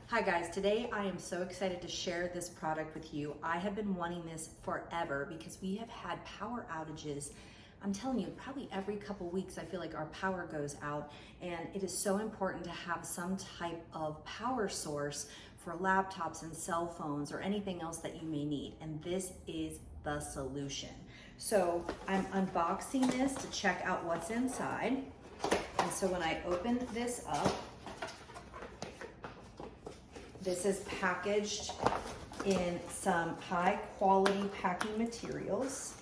Hi guys, today I am so excited to share this product with you. I have been wanting this forever because we have had power outages. I'm telling you, probably every couple weeks I feel like our power goes out, and it is so important to have some type of power source for laptops and cell phones or anything else that you may need, and this is the solution. So I'm unboxing this to check out what's inside, and so when I open this up, this is packaged in some high quality packing materials.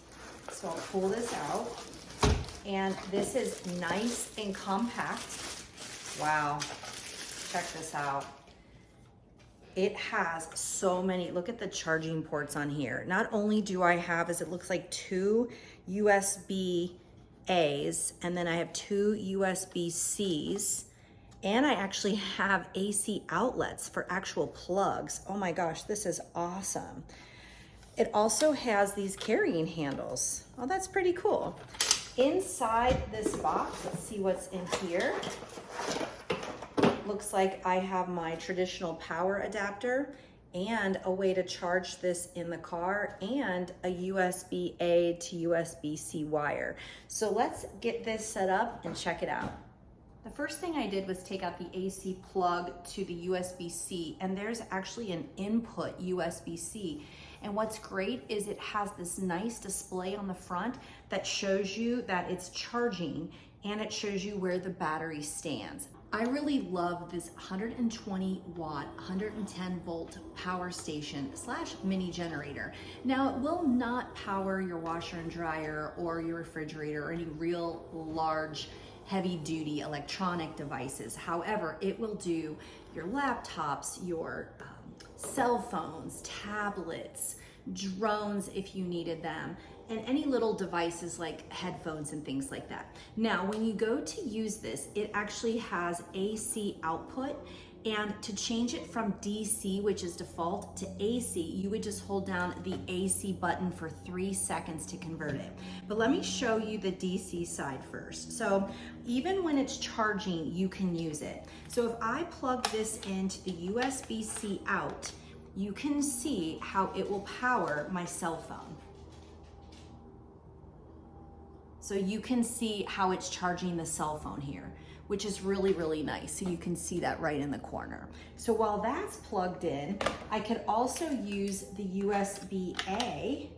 So I'll pull this out, and this is nice and compact. Wow, check this out. It has so many, look at the charging ports on here. Not only do I have, as it looks like, 2 USB-A's, and then I have 2 USB-C's, and I actually have AC outlets for actual plugs. Oh my gosh, this is awesome. It also has these carrying handles. Oh, that's pretty cool. Inside this box, let's see what's in here. Looks like I have my traditional power adapter and a way to charge this in the car, and a USB-A to USB-C wire. So let's get this set up and check it out. The first thing I did was take out the AC plug to the USB-C, and there's actually an input USB-C. And what's great is it has this nice display on the front that shows you that it's charging, and it shows you where the battery stands. I really love this 120 watt, 110 volt power station / mini generator. Now, it will not power your washer and dryer or your refrigerator or any real large heavy duty electronic devices. However, it will do your laptops, your cell phones, tablets, drones if you needed them, and any little devices like headphones and things like that. Now, when you go to use this, it actually has AC output, and to change it from DC, which is default, to AC, you would just hold down the AC button for 3 seconds to convert it. But let me show you the DC side first. So even when it's charging, you can use it. So if I plug this into the USB-C out, you can see how it will power my cell phone. So you can see how it's charging the cell phone here, which is really, really nice. So you can see that right in the corner. So while that's plugged in, I could also use the USB-A,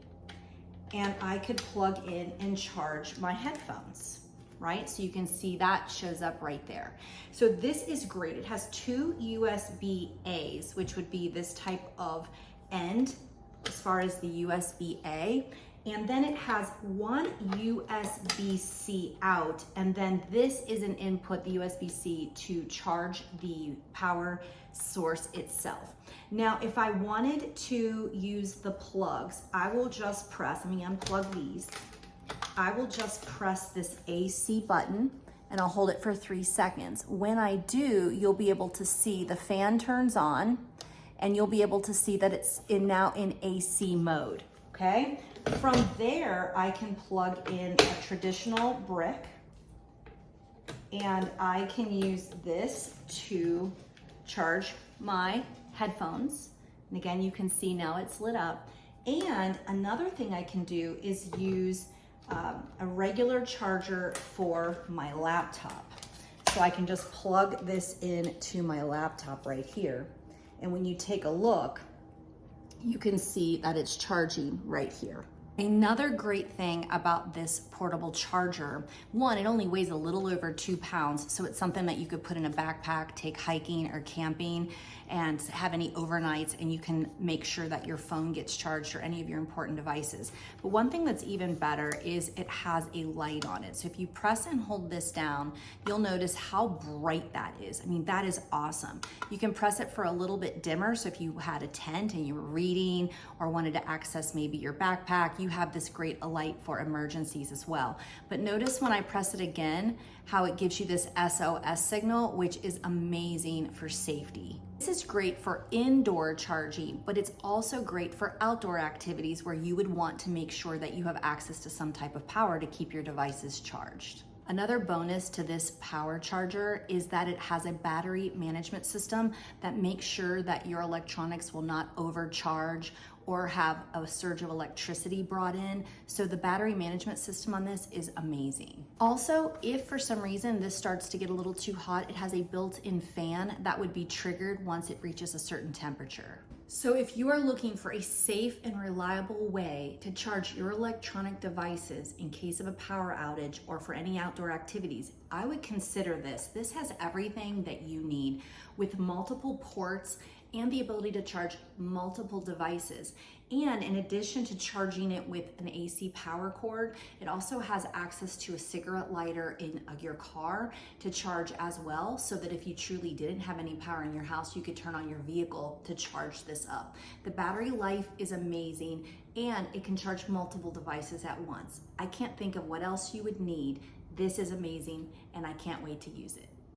and I could plug in and charge my headphones, right? So you can see that shows up right there. So this is great. It has 2 USB-A's, which would be this type of end as far as the USB-A. And then it has 1 USB-C out, and then this is an input, the USB-C, to charge the power source itself. Now, if I wanted to use the plugs, I will just press, let me unplug these. I will just press this AC button, and I'll hold it for 3 seconds. When I do, you'll be able to see the fan turns on, and you'll be able to see that it's now in AC mode, okay? From there, I can plug in a traditional brick, and I can use this to charge my headphones. And again, you can see now it's lit up. And another thing I can do is use a regular charger for my laptop. So I can just plug this into my laptop right here. And when you take a look, you can see that it's charging right here. Another great thing about this portable charger, one, it only weighs a little over 2 pounds, so it's something that you could put in a backpack, take hiking or camping, and have any overnights, and you can make sure that your phone gets charged or any of your important devices. But one thing that's even better is it has a light on it. So if you press and hold this down, you'll notice how bright that is. I mean, that is awesome. You can press it for a little bit dimmer, so if you had a tent and you were reading or wanted to access maybe your backpack, you have this great light for emergencies as well. But notice when I press it again, how it gives you this SOS signal, which is amazing for safety. This is great for indoor charging, but it's also great for outdoor activities where you would want to make sure that you have access to some type of power to keep your devices charged. Another bonus to this power charger is that it has a battery management system that makes sure that your electronics will not overcharge or have a surge of electricity brought in. So the battery management system on this is amazing. Also, if for some reason this starts to get a little too hot, it has a built-in fan that would be triggered once it reaches a certain temperature. So if you are looking for a safe and reliable way to charge your electronic devices in case of a power outage or for any outdoor activities, I would consider this. This has everything that you need with multiple ports and the ability to charge multiple devices. And in addition to charging it with an AC power cord, it also has access to a cigarette lighter in your car to charge as well, so that if you truly didn't have any power in your house, you could turn on your vehicle to charge this up. The battery life is amazing, and it can charge multiple devices at once. I can't think of what else you would need. This is amazing, and I can't wait to use it.